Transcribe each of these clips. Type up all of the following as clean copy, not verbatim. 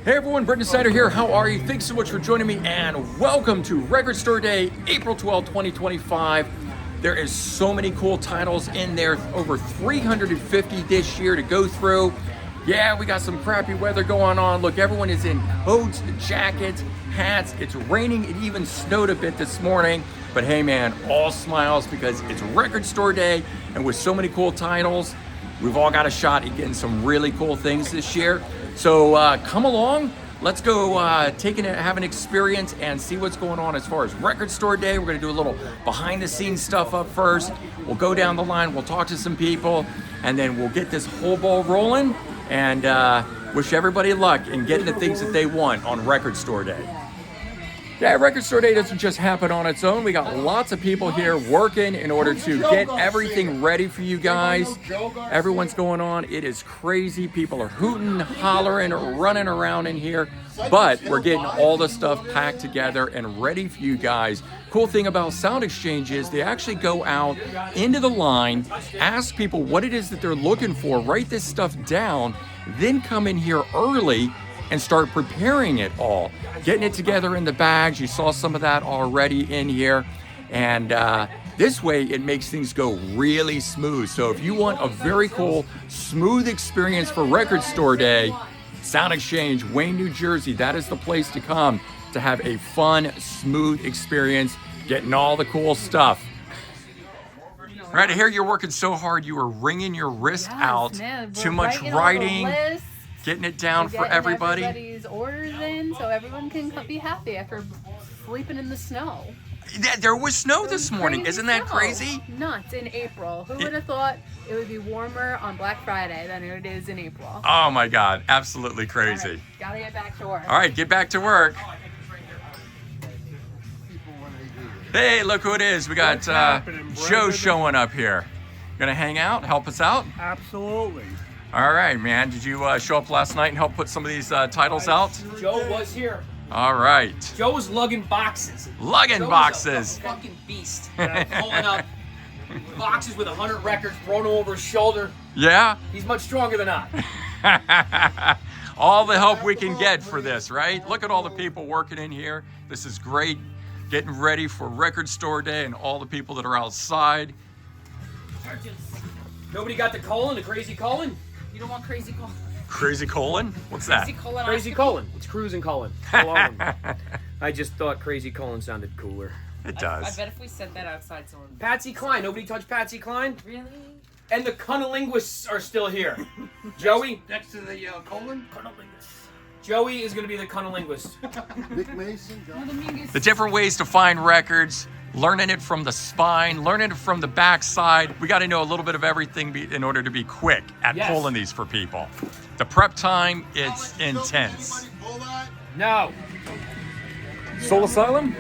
Hey everyone, Brendan Snyder here. How are you? Thanks so much for joining me and welcome to Record Store Day, April 12, 2025. There is so many cool titles in there, over 350 this year to go through. Yeah, we got some crappy weather going on. Look, everyone is in coats, jackets, hats. It's raining. It even snowed a bit this morning. But hey man, all smiles because it's Record Store Day, and with so many cool titles, we've all got a shot at getting some really cool things this year. So come along, let's go have an experience and see what's going on as far as Record Store Day. We're gonna do a little behind the scenes stuff up first. We'll go down the line, we'll talk to some people, and then we'll get this whole ball rolling and wish everybody luck in getting the things that they want on Record Store Day. Yeah, Record Store Day doesn't just happen on its own. We got lots of people here working in order to get everything ready for you guys. Everyone's going on. It is crazy. People are hooting, hollering, running around in here. But we're getting all the stuff packed together and ready for you guys. Cool thing about Sound Exchange is they actually go out into the line, ask people what it is that they're looking for, write this stuff down, then come in here early and start preparing it all, getting it together in the bags. You saw some of that already in here. And this way it makes things go really smooth. So if you want a very cool, smooth experience for Record Store Day, Sound Exchange, Wayne, New Jersey, that is the place to come to have a fun, smooth experience, getting all the cool stuff. All right, I hear you're working so hard, you are wringing your wrist out. Man, Too much writing. Getting it down for everybody. Everybody's orders in so everyone can be happy after sleeping in the snow. Yeah, there was snow this morning. Isn't that crazy? Nuts in April. Who would have thought it would be warmer on Black Friday than it is in April? Oh my God, absolutely crazy. Right, gotta get back to work. All right, get back to work. Hey, look who it is. We got Joe showing up here. Gonna hang out, help us out? Absolutely. All right, man. Did you show up last night and help put some of these titles out? Joe was here. All right. Joe was lugging boxes. Lugging Joe boxes. Was a fucking beast. Pulling up boxes with 100 records, throwing them over his shoulder. Yeah? He's much stronger than I. All the help we can get for this, right? Look at all the people working in here. This is great. Getting ready for Record Store Day and all the people that are outside. Nobody got the colon, the crazy colon? You don't want crazy colon. Crazy colon? What's that? Crazy colon. It's cruising colon. Colon. I just thought crazy colon sounded cooler. It I does. bet if we said that outside, someone. Patsy Cline. Nobody touched Patsy Cline? Really? And the cunnilinguists are still here. Joey? Next to the colon? Joey is going to be the cunnilinguist. Nick Mason. The different ways to find records, learning it from the spine, learning it from the backside. We got to know a little bit of everything in order to be quick at Yes. pulling these for people. The prep time, it's intense. No. Soul Asylum?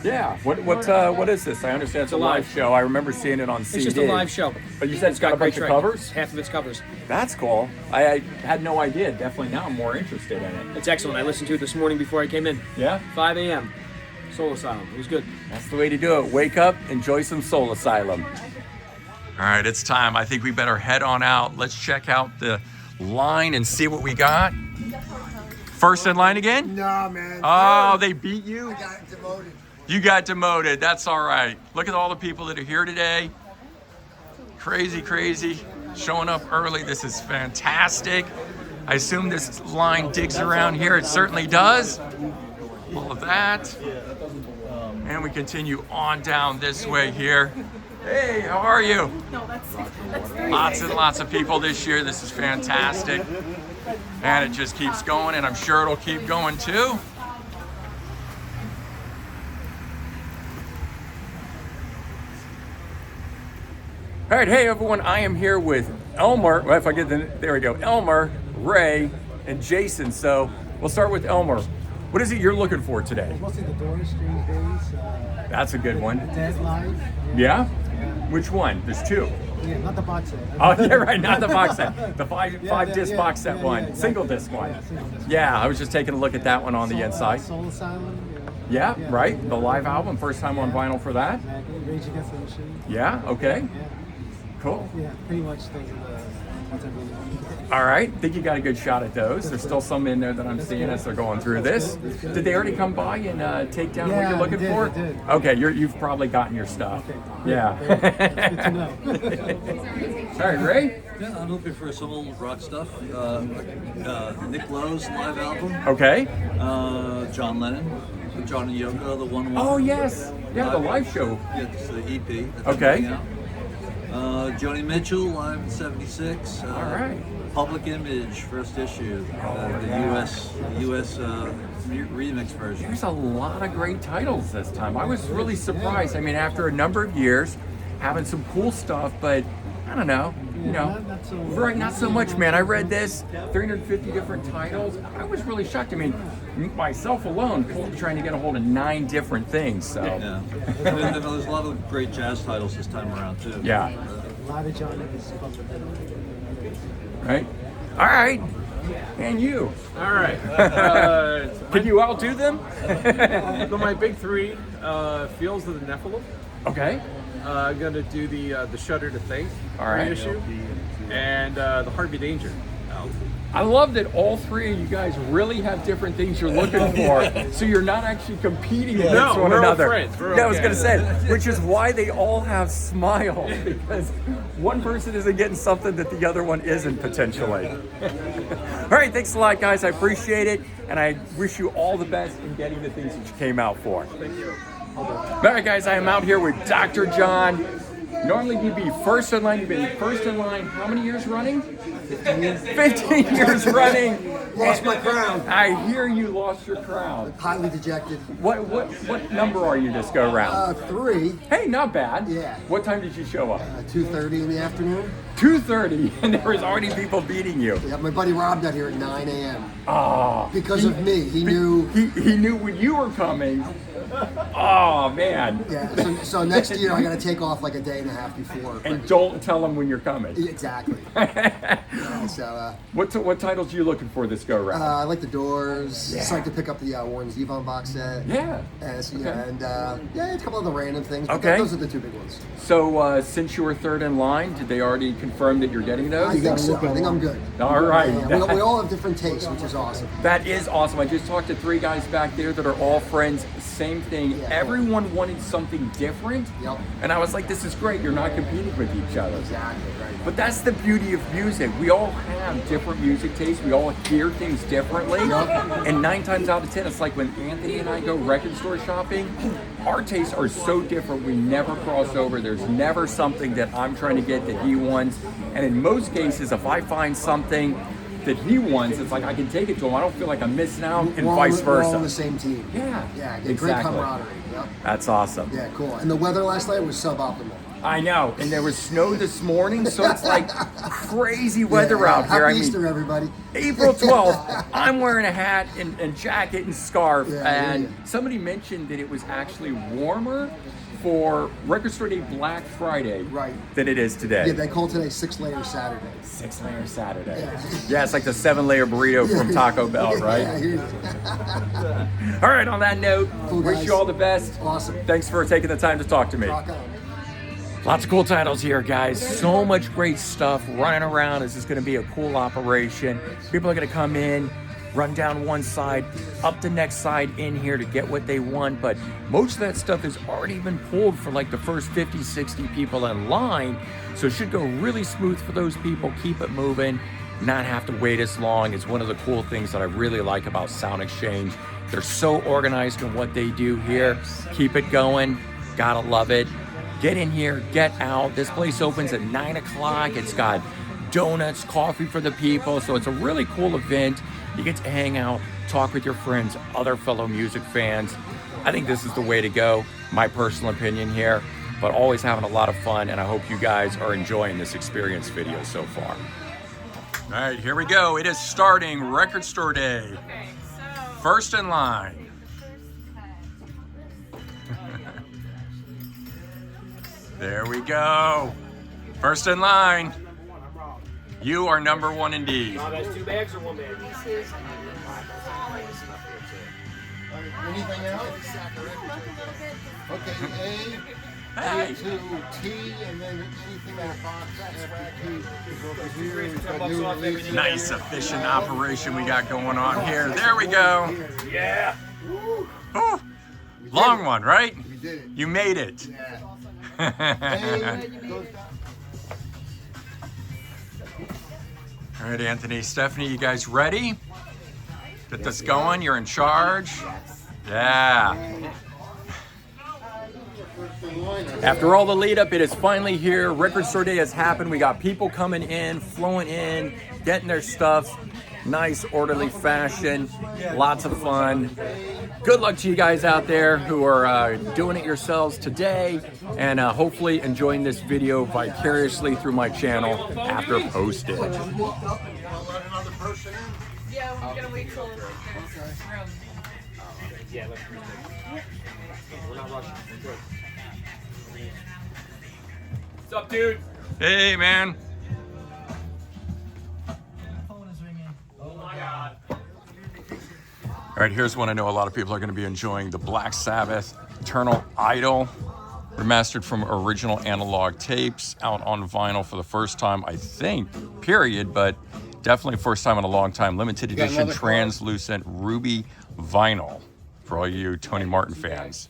Yeah. What is this? I understand it's a live show. I remember seeing it on CD. It's just a live show. But you said it's got a bunch of covers? Half of its covers. That's cool. I had no idea. Definitely now I'm more interested in it. It's excellent. I listened to it this morning before I came in. Yeah? 5 a.m. Soul Asylum. It was good. That's the way to do it. Wake up, enjoy some Soul Asylum. All right, it's time. I think we better head on out. Let's check out the line and see what we got. First in line again? No, man. Oh, they beat you? I got demoted. You got demoted. That's all right. Look at all the people that are here today. Crazy, crazy. Showing up early. This is fantastic. I assume this line digs around here. It certainly does. All of that. And we continue on down this way here. Hey, how are you? No, that's Lots and lots of people this year. This is fantastic. And it just keeps going, and I'm sure it'll keep going too. All right, hey everyone, I am here with Elmer. Well, if I get there we go. Elmer, Ray, and Jason. So we'll start with Elmer. What is it you're looking for today? Mostly the Doris Strange Days. That's a good one. Dead Live. Yeah? Which one? There's two. Yeah, not the box set. Oh, yeah, right, not the box set. The five disc box set one. exactly. Single disc one. Yeah, single disc. Yeah, I was just taking a look at that one on the inside. Soul Asylum. Yeah, right. The live album, first time on vinyl for that. Exactly. Rage Against the Machine. Yeah, okay. Yeah. Cool. Yeah, pretty much those are the All right, I think you got a good shot at those. There's still some in there that I'm seeing as they're going through this. Did they already come by and take down what you're looking for? They did. Okay, you've probably gotten your stuff. Yeah. Good to know. All right, Ray? Yeah, I'm looking for some old rock stuff. Nick Lowe's live album. Okay. John Lennon, John and Yoko, the one. Oh, yes. Yeah, the live show. Yeah, it's the EP. that's Okay. coming out. Joni Mitchell live in '76. All right. Public Image first issue. The U.S. Remix version. There's a lot of great titles this time. I was really surprised. I mean, after a number of years, having some cool stuff, but I don't know, you know, not so- right? Not so much, man. I read this, 350 different titles. I was really shocked. I mean, myself alone, trying to get a hold of 9 different things. So, Yeah. And there's a lot of great jazz titles this time around too. yeah, A lot of John Evans stuff. right. All right, and you. All right. Can you outdo them? So my big 3, Fields of the Nephilim. Okay. I'm gonna do the Shudder to Faith All right. reissue, and the Heartbeat Danger album. I love that all 3 of you guys really have different things you're looking for, so you're not actually competing against No, one we're all another. friends. We're Yeah, I was okay. gonna say, which is why they all have smiles, because one person isn't getting something that the other one isn't potentially. All right, thanks a lot, guys. I appreciate it, and I wish you all the best in getting the things that you came out for. Thank you. All right, guys, I am out here with Dr. John. Normally you'd be first in line. You've been first in line how many years running? 15 years running. Lost my crown. I hear you lost your crown. Highly dejected. What number are you this go round? 3, Hey, not bad. Yeah. What time did you show up? 2:30 in the afternoon. 2:30, and there was already people beating you. Yeah, my buddy Rob got here at 9 a.m. Oh. because of me. He knew. He knew when you were coming. Oh man. Yeah. So next year I got to take off like a day and a half before. And don't tell them when you're coming. Exactly. Yeah, so What titles are you looking for this go round? I like the Doors. Yeah. Just like to pick up the Warren Zevon box set. Yeah. And, so, Okay. yeah, and yeah, a couple of the random things. But Okay. those are the 2 big ones. So since you were third in line, did they already confirm that you're getting those? I think so. I think I'm good. All right. Yeah, we all have different tastes, which is awesome. That is awesome. I just talked to 3 guys back there that are all friends. Same thing. Yeah. Everyone wanted something different. Yep. And I was like, this is great. You're not competing with each other. Exactly. Right. But that's the beauty of music. We all have different music tastes. We all hear things differently. And 9 times out of 10, it's like when Anthony and I go record store shopping, our tastes are so different. We never cross over. There's never something that I'm trying to get that he wants. And in most cases, if I find something that he wants, it's like I can take it to him. I don't feel like I'm missing out, and We're vice We're all on the versa. same team. Yeah, Yeah, great exactly. camaraderie. Yep. That's awesome. Yeah, cool. And the weather last night was suboptimal. I know, and there was snow this morning, so it's like crazy weather Yeah, out here. Happy Easter, everybody. April 12th, I'm wearing a hat and jacket and scarf, Yeah, I hear and ya. somebody mentioned that it was actually warmer for Record Store Day Black Friday Right. than it is today. Yeah, they call today 6-layer Saturday. 6-layer Saturday. Yeah. Yeah, it's like the 7-layer burrito from Taco Bell, Yeah, right? I hear you. All right, on that note, Cool, wish guys. you all the best. Awesome. Thanks for taking the time to talk to me. Rock on. Lots of cool titles here, guys. So much great stuff running around. This is going to be a cool operation. People are going to come in, run down one side, up the next side in here to get what they want. But most of that stuff has already been pulled for like the first 50, 60 people in line. So it should go really smooth for those people. Keep it moving, not have to wait as long. It's one of the cool things that I really like about Sound Exchange. They're so organized in what they do here. Keep it going. Gotta love it. Get in here, get out. This place opens at 9 o'clock. It's got donuts, coffee for the people. So it's a really cool event. You get to hang out, talk with your friends, other fellow music fans. I think this is the way to go, my personal opinion here, but always having a lot of fun, and I hope you guys are enjoying this experience video so far. All right, here we go. It is starting Record Store Day. Okay, so First in line. There we go. First in line. You are number 1 indeed. That's 2 bags or 1 bag? Anything else? Okay, Hey. to T, and then anything in the box after T is over here. We've got $10 new off everything. releases. Nice efficient operation we got going on here. There we go. Yeah. Ooh. Long one, right? We did it. You made it. Yeah. All A goes down. right, Anthony, Stephanie, you guys ready? Get this going. You're in charge. Yeah. After all the lead up, it is finally here. Record Store Day has happened. We got people coming in, flowing in, getting their stuff. Nice, orderly fashion. Lots of fun. Good luck to you guys out there who are doing it yourselves today, and hopefully enjoying this video vicariously through my channel after posted. Yeah, we're gonna wait till Yeah, let's read it. We're not rushing. We're good. What's up, dude? Hey, man. Oh my God. All right, here's one I know a lot of people are going to be enjoying: the Black Sabbath Eternal Idol, remastered from original analog tapes, out on vinyl for the first time, I think, period, but definitely first time in a long time. Limited edition translucent ruby vinyl for all you Tony Martin fans.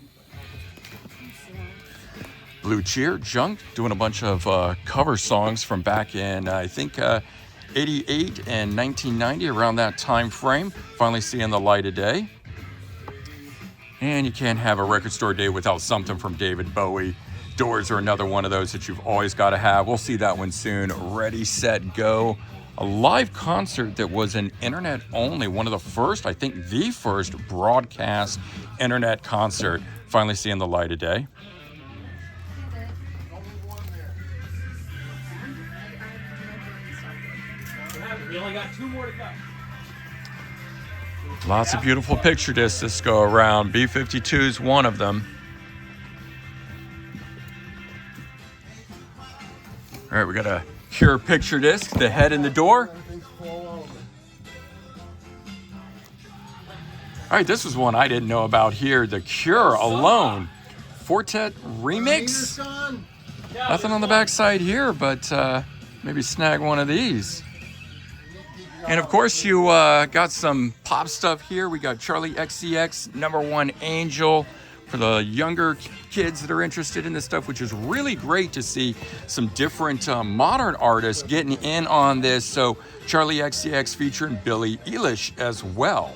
Blue Cheer, Junk, doing a bunch of cover songs from back in, I think, 88 and 1990, around that time frame. Finally seeing the light of day. And you can't have a record store day without something from David Bowie. Doors are another one of those that you've always got to have. We'll see that one soon. Ready, Set, Go. A live concert that was an internet only, one of the first, I think the first broadcast internet concert. Finally seeing the light of day. We only got 2 more to go. Lots of beautiful picture discs this go around. B-52 is one of them. All right, we got a Cure picture disc, the head in the door. All right, this was one I didn't know about here. The Cure Alone Fortet Remix. Nothing on the back side here, but maybe snag one of these. And of course, you got some pop stuff here. We got Charlie XCX, #1 Angel, for the younger kids that are interested in this stuff, which is really great to see some different modern artists getting in on this. So Charlie XCX featuring Billie Eilish as well.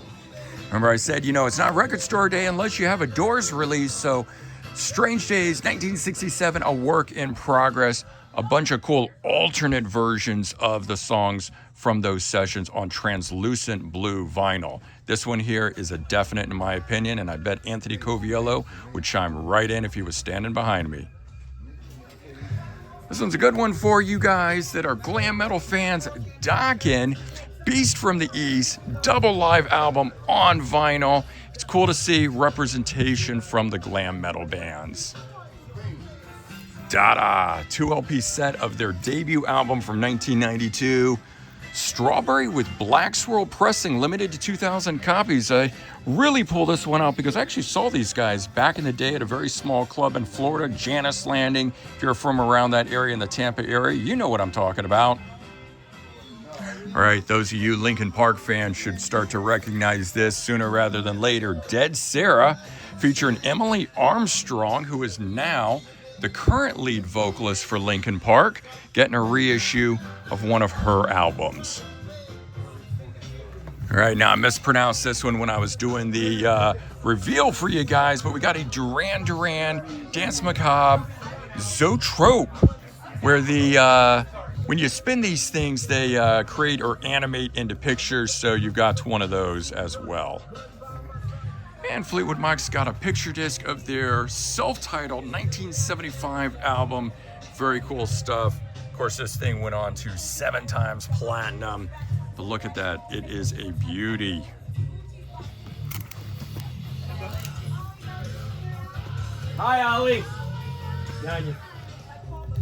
Remember I said, you know, it's not record store day unless you have a Doors release. So Strange Days, 1967, a work in progress. A bunch of cool alternate versions of the songs from those sessions on translucent blue vinyl. This one here is a definite in my opinion, and I bet Anthony Coviello would chime right in if he was standing behind me. This one's a good one for you guys that are glam metal fans. Dokken, Beast from the East, double live album on vinyl. It's cool to see representation from the glam metal bands. Dada, 2 LP set of their debut album from 1992. Strawberry with Black Swirl Pressing, limited to 2,000 copies. I really pulled this one out because I actually saw these guys back in the day at a very small club in Florida, Janus Landing. If you're from around that area in the Tampa area, you know what I'm talking about. All right, those of you Linkin Park fans should start to recognize this sooner rather than later. Dead Sarah, featuring Emily Armstrong, who is now the current lead vocalist for Linkin Park, getting a reissue of one of her albums. All right, now I mispronounced this one when I was doing the reveal for you guys, but we got a Duran Duran Dance Macabre Zoetrope, where the when you spin these things, they create or animate into pictures, so you got one of those as well. And Fleetwood Mac's got a picture disc of their self-titled 1975 album. Very cool stuff. Of course, this thing went on to 7 times platinum. But look at that, it is a beauty. Hi, Ollie. Behind you.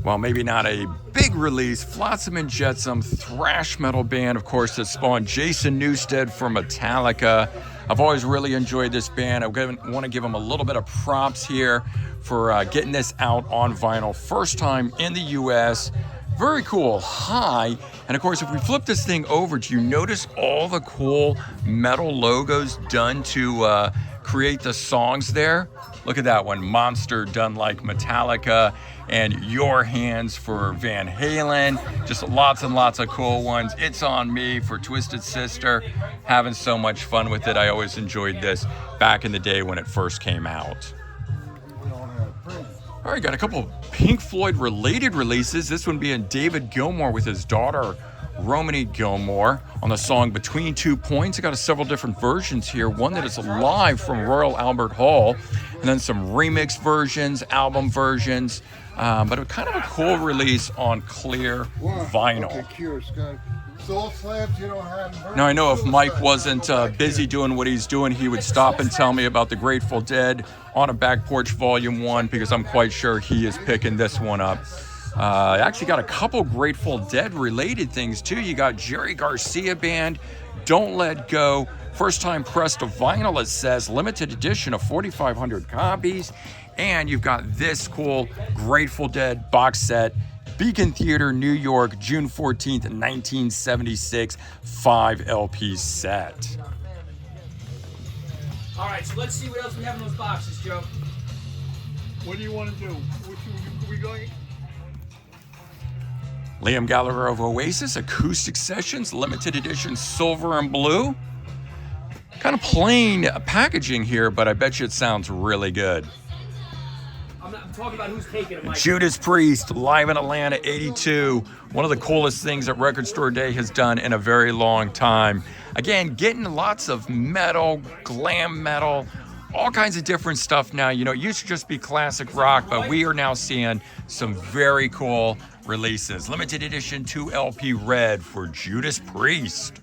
Well, maybe not a big release, Flotsam and Jetsam, thrash metal band, of course, that spawned Jason Newsted from Metallica. I've always really enjoyed this band. I want to give them a little bit of props here for getting this out on vinyl. First time in the US. Very cool, high. And of course, if we flip this thing over, do you notice all the cool metal logos done to create the songs there? Look at that one, Monster done like Metallica, and Your Hands for Van Halen. Just lots and lots of cool ones. It's On Me for Twisted Sister. Having so much fun with it. I always enjoyed this back in the day when it first came out. All right, got a couple Pink Floyd related releases. This one being David Gilmour with his daughter, Romany Gilmour, on the song Between 2 Points. I got several different versions here. One that is live from Royal Albert Hall, and then some remix versions, album versions, but kind of a cool release on clear vinyl. Okay, cure, Scott. Soul slabs you don't have. Now I know if Mike wasn't busy doing what he's doing, he would stop and tell me about the Grateful Dead on a Back Porch Volume 1, because I'm quite sure he is picking this one up. I actually got a couple Grateful Dead related things too. You got Jerry Garcia Band, Don't Let Go. First time pressed to vinyl, it says. Limited edition of 4,500 copies. And you've got this cool Grateful Dead box set. Beacon Theater, New York, June 14th, 1976, 5 LP set. All right, so let's see what else we have in those boxes, Joe. What do you want to do? We going? Liam Gallagher of Oasis, Acoustic Sessions, limited edition silver and blue. Kind of plain packaging here, but I bet you it sounds really good. I'm talking about who's taking them. Judas Priest, live in Atlanta, 82. One of the coolest things that Record Store Day has done in a very long time. Again, getting lots of metal, glam metal, all kinds of different stuff now. You know, it used to just be classic rock, but we are now seeing some very cool releases. Limited edition 2 LP red for Judas Priest.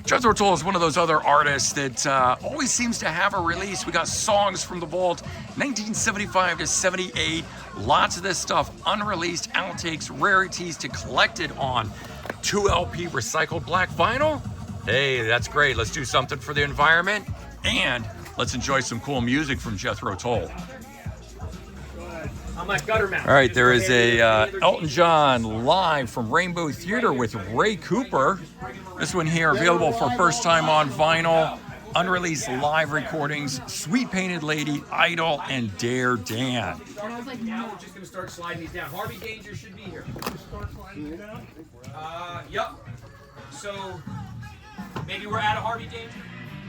Jethro Tull is one of those other artists that always seems to have a release. We got songs from the vault, 1975 to 78. Lots of this stuff, unreleased outtakes, rarities to collect it on 2 LP recycled black vinyl. Hey, that's great. Let's do something for the environment, and let's enjoy some cool music from Jethro Tull. On my gutter mouth. All right, there is a Elton John live from Rainbow Theater with Ray Cooper. This one here available for first time on vinyl. Unreleased live recordings, Sweet Painted Lady, Idol, and Dare Dan. Now we're just going to start sliding these down. Harvey Danger should be here. Yep. So maybe we're out of Harvey Danger.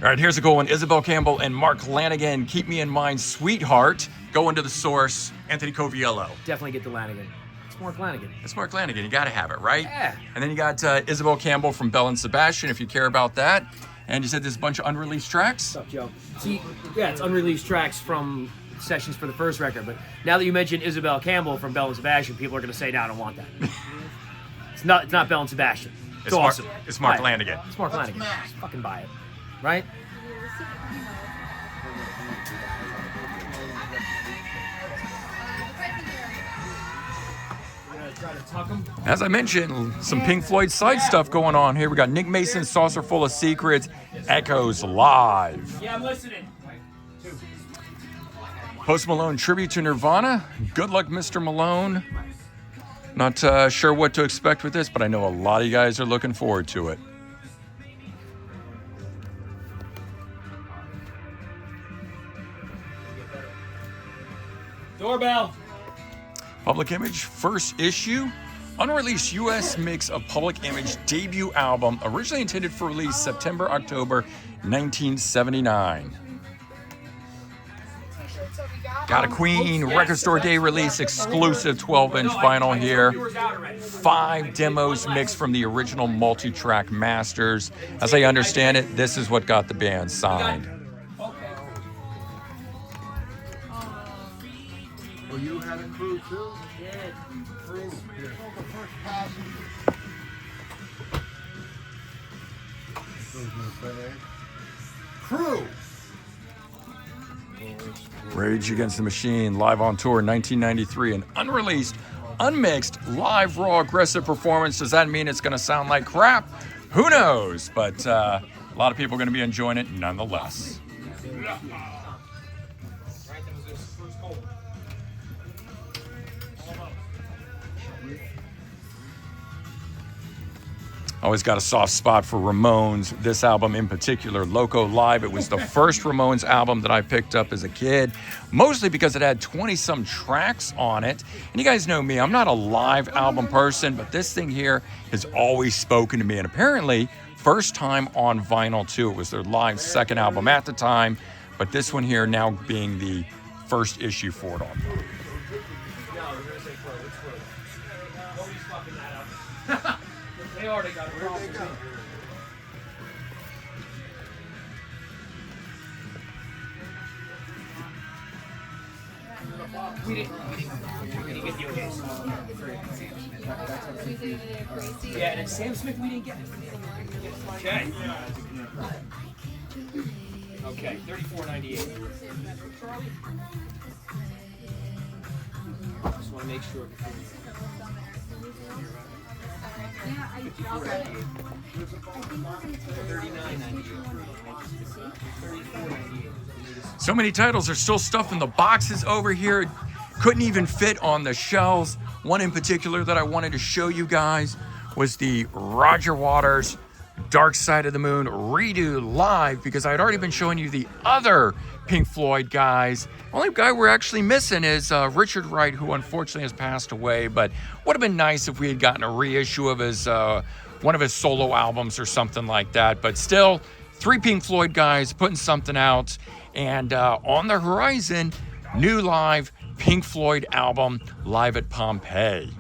All right, here's a cool one. Isabel Campbell and Mark Lanigan, Keep Me in Mind, Sweetheart. Going to the source, Anthony Coviello. Definitely get the Lanigan. It's Mark Lanigan. It's Mark Lanigan. You got to have it, right? Yeah. And then you got Isabel Campbell from Bell and Sebastian, if you care about that. And you said there's a bunch of unreleased tracks? What's up, Joe? See, yeah, it's unreleased tracks from sessions for the first record. But now that you mentioned Isabel Campbell from Bell and Sebastian, people are going to say, no, I don't want that. It's not Bell and Sebastian. It's awesome. It's Mark Buy it. Lanigan. It's Mark Lanigan. Just fucking buy it. Right? As I mentioned, some Pink Floyd side stuff going on here. We got Nick Mason's Saucer Full of Secrets, Echoes live. Yeah, I'm listening. Post Malone tribute to Nirvana. Good luck, Mr. Malone. Not sure what to expect with this, but I know a lot of you guys are looking forward to it. Doorbell. Public Image first issue. Unreleased US mix of Public Image debut album, originally intended for release September, October 1979. Got a Queen Record Store Day release exclusive 12-inch vinyl here. 5 demos mixed from the original multi-track masters. As I understand it, this is what got the band signed. Well, you had a crew too? Yeah. Crew. Here. The first passenger. Crew. Rage Against the Machine, live on tour in 1993, an unreleased, unmixed, live, raw, aggressive performance. Does that mean it's going to sound like crap? Who knows? But a lot of people are going to be enjoying it nonetheless. Always got a soft spot for Ramones. This album in particular, Loco Live. It was the first Ramones album that I picked up as a kid, mostly because it had 20-some tracks on it. And you guys know me, I'm not a live album person, but this thing here has always spoken to me. And apparently, first time on vinyl too. It was their live second album at the time, but this one here now being the first issue for it on vinyl. They already got a problem. We didn't get the okay. Yeah, and Sam Smith, we didn't get it. Okay. Okay, $34.98. Just want to make sure. So many titles are still stuffed in the boxes over here. Couldn't even fit on the shelves. One in particular that I wanted to show you guys was the Roger Waters Dark Side of the Moon redo live, because I had already been showing you the other Pink Floyd guys. Only guy we're actually missing is Richard Wright, who unfortunately has passed away, but would have been nice if we had gotten a reissue of his one of his solo albums or something like that. But still, 3 Pink Floyd guys putting something out, and on the horizon, new live Pink Floyd album, Live at Pompeii.